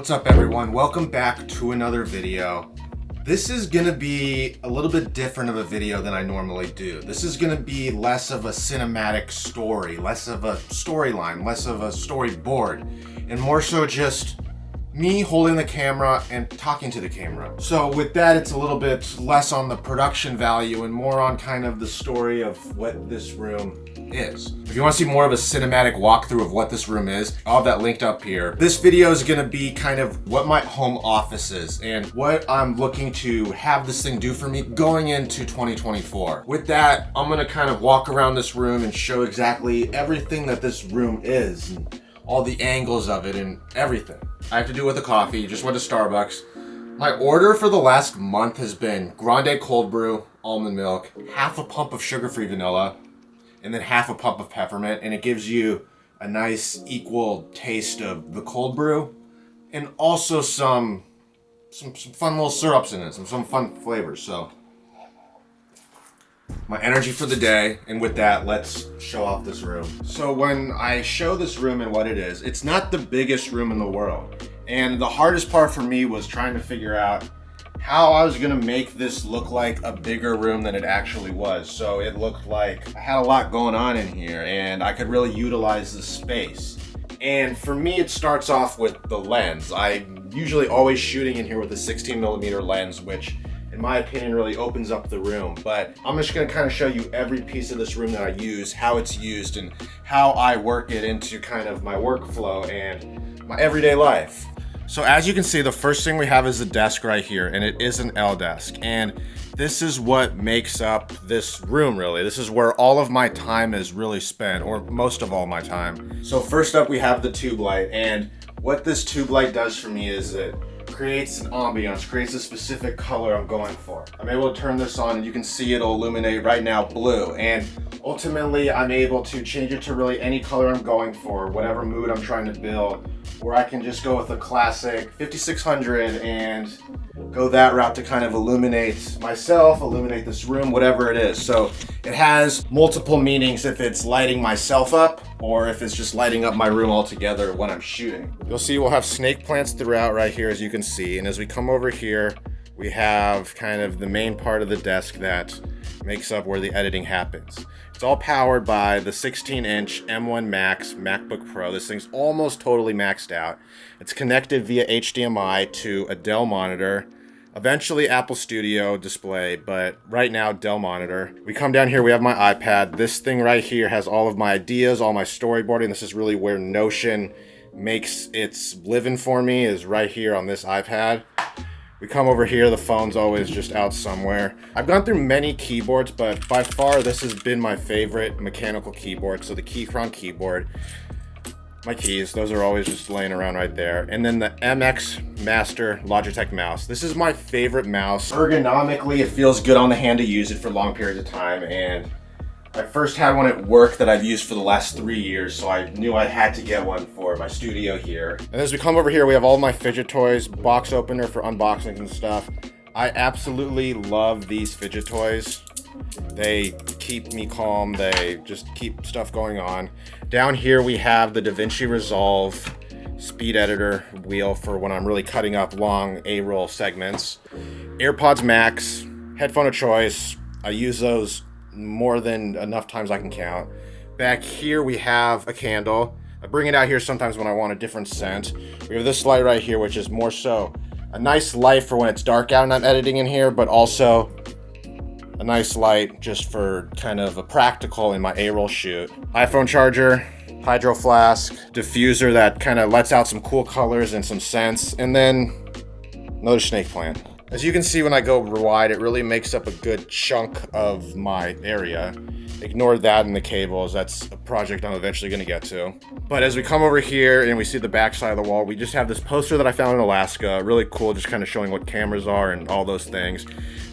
What's up everyone? Welcome back to another video. This is gonna be a little bit different of a video than I normally do. This is gonna be less of a cinematic story, less of a storyline, less of a storyboard, and more so just me holding the camera and talking to the camera. So with that, it's a little bit less on the production value and more on kind of the story of what this room is. If you want to see more of a cinematic walkthrough of what this room is, I'll have that linked up here. This video is going to be kind of what my home office is and what I'm looking to have this thing do for me going into 2024. With that, I'm going to kind of walk around this room and show exactly everything that this room is and all the angles of it and everything. I have to do with a coffee, just went to Starbucks. My order for the last month has been grande cold brew, almond milk, half a pump of sugar-free vanilla, and then half a pump of peppermint, and it gives you a nice equal taste of the cold brew, and also some fun little syrups in it, some fun flavors. So my energy for the day, and with that, let's show off this room. So when I show this room and what it is, it's not the biggest room in the world. And the hardest part for me was trying to figure out how I was gonna make this look like a bigger room than it actually was. So it looked like I had a lot going on in here and I could really utilize the space. And for me, it starts off with the lens. I'm usually always shooting in here with a 16mm lens, which in my opinion really opens up the room. But I'm just gonna kind of show you every piece of this room that I use, how it's used, and how I work it into kind of my workflow and my everyday life. So as you can see, the first thing we have is the desk right here, and it is an L desk. And this is what makes up this room, really. This is where all of my time is really spent, or most of all my time. So first up, we have the tube light, and what this tube light does for me is it creates an ambiance, creates a specific color I'm going for. I'm able to turn this on and you can see it'll illuminate right now blue, and ultimately I'm able to change it to really any color I'm going for, whatever mood I'm trying to build, where I can just go with a classic 5600 and go that route to kind of illuminate myself, illuminate this room, whatever it is. So it has multiple meanings if it's lighting myself up or if it's just lighting up my room altogether when I'm shooting. You'll see we'll have snake plants throughout right here, as you can see. And as we come over here, we have kind of the main part of the desk that makes up where the editing happens. It's all powered by the 16-inch M1 Max MacBook Pro. This thing's almost totally maxed out. It's connected via HDMI to a Dell monitor, eventually Apple Studio display, but right now Dell monitor. We come down here, we have my iPad. This thing right here has all of my ideas, all my storyboarding. This is really where Notion makes its living for me, is right here on this iPad. We come over here, the phone's always just out somewhere. I've gone through many keyboards, but by far this has been my favorite mechanical keyboard. So the Keychron keyboard, my keys, those are always just laying around right there. And then the MX Master Logitech mouse. This is my favorite mouse. Ergonomically, it feels good on the hand to use it for long periods of time. And I first had one at work that I've used for the last 3 years, so I knew I had to get one for my studio here. And as we come over here, we have all my fidget toys, box opener for unboxings and stuff. I absolutely love these fidget toys. They keep me calm, they just keep stuff going on. Down here we have the DaVinci Resolve speed editor wheel for when I'm really cutting up long A-roll segments. AirPods Max, headphone of choice. I use those more than enough times I can count. Back here we have a candle. I bring it out here sometimes when I want a different scent. We have this light right here, which is more so a nice light for when it's dark out and I'm editing in here, but also a nice light just for kind of a practical in my A-roll shoot. iPhone charger, hydro flask, diffuser that kind of lets out some cool colors and some scents, and then another snake plant. As you can see, when I go wide, it really makes up a good chunk of my area. Ignore that and the cables. That's a project I'm eventually going to get to. But as we come over here and we see the back side of the wall, we just have this poster that I found in Alaska. Really cool, just kind of showing what cameras are and all those things.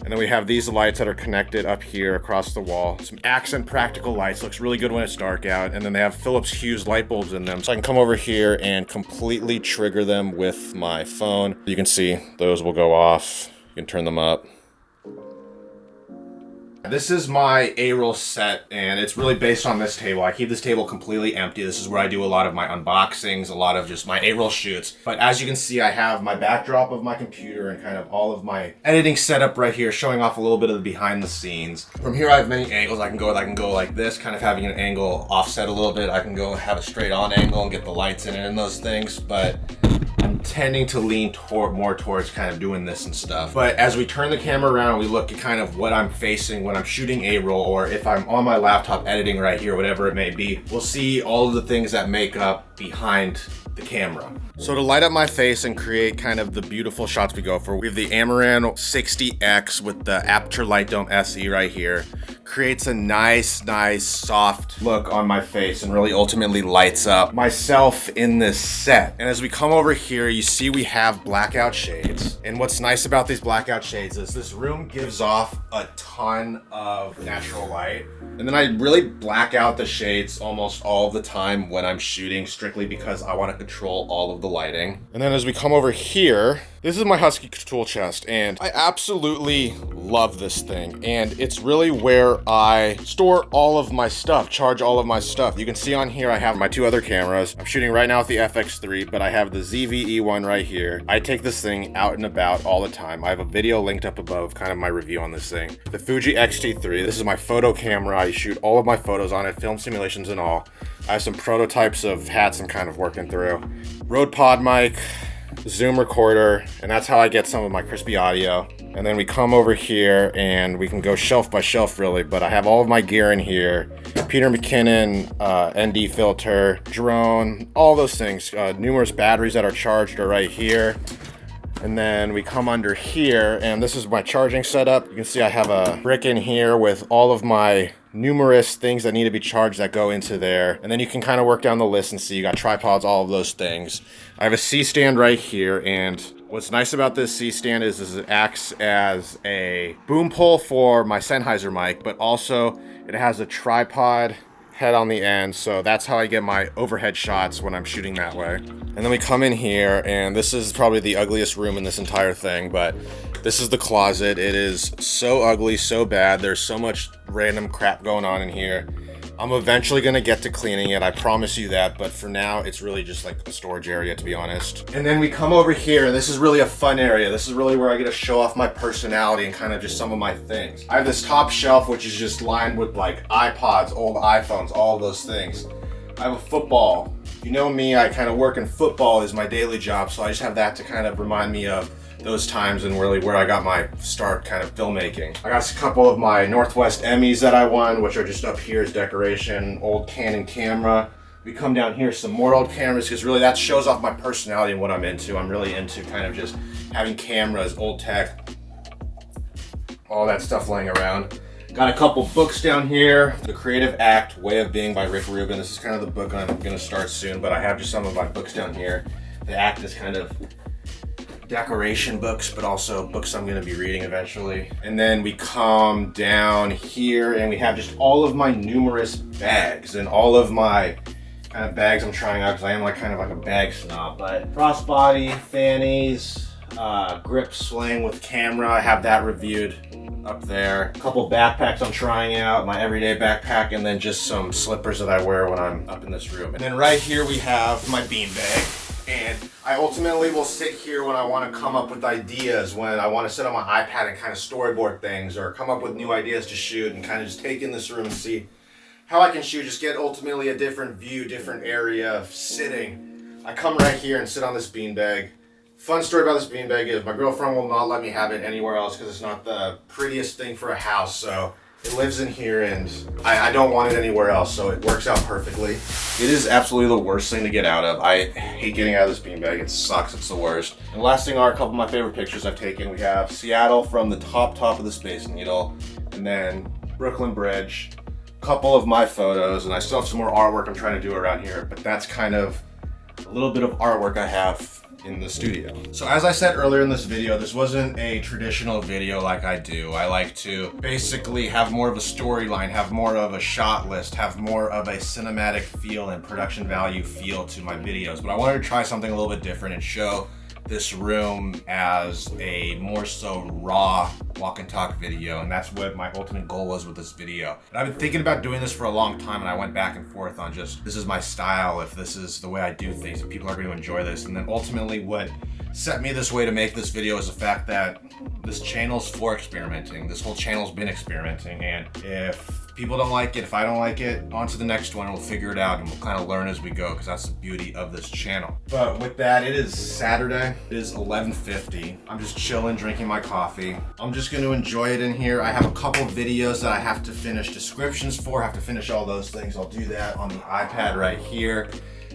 And then we have these lights that are connected up here across the wall. Some accent practical lights. Looks really good when it's dark out. And then they have Philips Hue light bulbs in them. So I can come over here and completely trigger them with my phone. You can see those will go off. You can turn them up. This is my A-roll set, and it's really based on this table. I keep this table completely empty. This is where I do a lot of my unboxings, a lot of just my A-roll shoots. But as you can see, I have my backdrop of my computer and kind of all of my editing setup right here, showing off a little bit of the behind the scenes. From here, I have many angles. I can go like this, kind of having an angle offset a little bit. I can go have a straight on angle and get the lights in it and those things, but I'm tending to lean more towards kind of doing this and stuff. But as we turn the camera around, we look at kind of what I'm facing when I'm shooting A-roll, or if I'm on my laptop editing right here, whatever it may be, we'll see all of the things that make up behind the camera. So to light up my face and create kind of the beautiful shots we go for, we have the Amaran 60X with the Aperture Light Dome SE right here. Creates a nice soft look on my face and really ultimately lights up myself in this set. And as we come over here, you see we have blackout shades. And what's nice about these blackout shades is this room gives off a ton of natural light. And then I really black out the shades almost all the time when I'm shooting, strictly because I want to control all of the lighting. And then as we come over here, this is my Husky tool chest, and I absolutely love this thing. And it's really where I store all of my stuff, charge all of my stuff. You can see on here I have my two other cameras. I'm shooting right now with the FX3, but I have the ZVE one right here. I take this thing out and about all the time. I have a video linked up above, kind of my review on this thing. The Fuji X-T3, this is my photo camera. I shoot all of my photos on it, film simulations and all. I have some prototypes of hats I'm kind of working through. Rode pod mic, Zoom recorder, and that's how I get some of my crispy audio. And then we come over here and we can go shelf by shelf really, but I have all of my gear in here. Peter McKinnon, ND filter, drone, all those things. Numerous batteries that are charged are right here. And then we come under here, and this is my charging setup. You can see I have a brick in here with all of my numerous things that need to be charged that go into there. And then you can kind of work down the list and see you got tripods, all of those things. I have a C-stand right here, and what's nice about this C-stand is it acts as a boom pole for my Sennheiser mic, but also it has a tripod head on the end, so that's how I get my overhead shots when I'm shooting that way. And then we come in here, and this is probably the ugliest room in this entire thing, but this is the closet. It is so ugly, so bad. There's so much random crap going on in here. I'm eventually gonna get to cleaning it, I promise you that, but for now, it's really just like a storage area, to be honest. And then we come over here, and this is really a fun area. This is really where I get to show off my personality and kind of just some of my things. I have this top shelf, which is just lined with like iPods, old iPhones, all of those things. I have a football. You know me, I kind of work in football is my daily job, so I just have that to kind of remind me of those times and really where I got my start kind of filmmaking. I got a couple of my Northwest Emmys that I won, which are just up here as decoration, old Canon camera. We come down here, some more old cameras, because really that shows off my personality and what I'm into. I'm really into kind of just having cameras, old tech, all that stuff laying around. Got a couple books down here. The Creative Act, Way of Being by Rick Rubin. This is kind of the book I'm gonna start soon, but I have just some of my books down here. The Act is kind of decoration books, but also books I'm gonna be reading eventually. And then we come down here and we have just all of my numerous bags and all of my kind of bags I'm trying out, because I am like kind of like a bag snob. But crossbody, fannies, grip sling with camera, I have that reviewed up there. A couple backpacks I'm trying out, my everyday backpack, and then just some slippers that I wear when I'm up in this room. And then right here we have my beanbag. And I ultimately will sit here when I want to come up with ideas, when I want to sit on my iPad and kind of storyboard things or come up with new ideas to shoot, and kind of just take in this room and see how I can shoot, just get ultimately a different view, different area of sitting. I come right here and sit on this beanbag. Fun story about this beanbag is my girlfriend will not let me have it anywhere else because it's not the prettiest thing for a house, so it lives in here and I don't want it anywhere else, so it works out perfectly. It is absolutely the worst thing to get out of. I hate getting out of this beanbag. It sucks. It's the worst. And last thing are a couple of my favorite pictures I've taken. We have Seattle from the top of the Space Needle, and then Brooklyn Bridge. A couple of my photos, and I still have some more artwork I'm trying to do around here, but that's kind of a little bit of artwork I have in the studio. So as I said earlier in this video, this wasn't a traditional video like I do. I like to basically have more of a storyline, have more of a shot list, have more of a cinematic feel and production value feel to my videos. But I wanted to try something a little bit different and show this room as a more so raw walk and talk video, and that's what my ultimate goal was with this video. And I've been thinking about doing this for a long time, and I went back and forth on just, this is my style, if this is the way I do things, if people are going to enjoy this. And then ultimately what set me this way to make this video is the fact that this channel's for experimenting. This whole channel's been experimenting, and if people don't like it, if I don't like it, on to the next one, we'll figure it out and we'll kind of learn as we go, because that's the beauty of this channel. But with that, it is Saturday. It is 11:50. I'm just chilling, drinking my coffee. I'm just going to enjoy it in here. I have a couple videos that I have to finish descriptions for. I have to finish all those things. I'll do that on the iPad right here.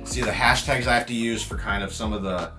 See the hashtags I have to use for kind of some of the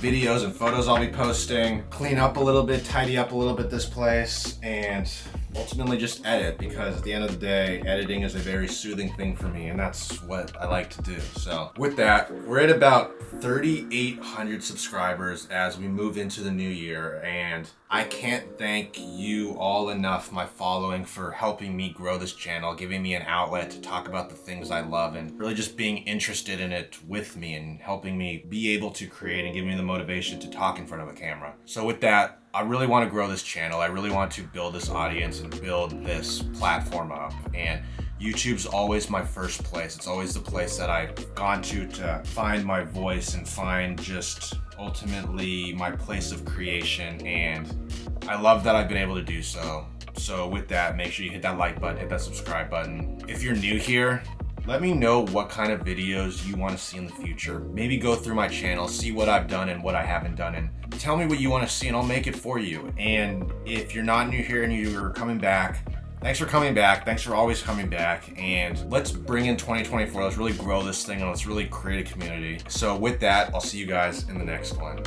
videos and photos I'll be posting. Clean up a little bit, tidy up a little bit this place, and ultimately just edit, because at the end of the day, editing is a very soothing thing for me, and that's what I like to do. So with that, we're at about 3,800 subscribers as we move into the new year, and I can't thank you all enough, my following, for helping me grow this channel, giving me an outlet to talk about the things I love, and really just being interested in it with me and helping me be able to create and giving me the motivation to talk in front of a camera. So with that, I really want to grow this channel. I really want to build this audience and build this platform up. And YouTube's always my first place. It's always the place that I've gone to find my voice and find just ultimately my place of creation. And I love that I've been able to do so. So with that, make sure you hit that like button, hit that subscribe button. If you're new here, let me know what kind of videos you want to see in the future. Maybe go through my channel, see what I've done and what I haven't done, and tell me what you want to see and I'll make it for you. And if you're not new here and you're coming back, thanks for coming back. Thanks for always coming back. And let's bring in 2024. Let's really grow this thing and let's really create a community. So with that, I'll see you guys in the next one.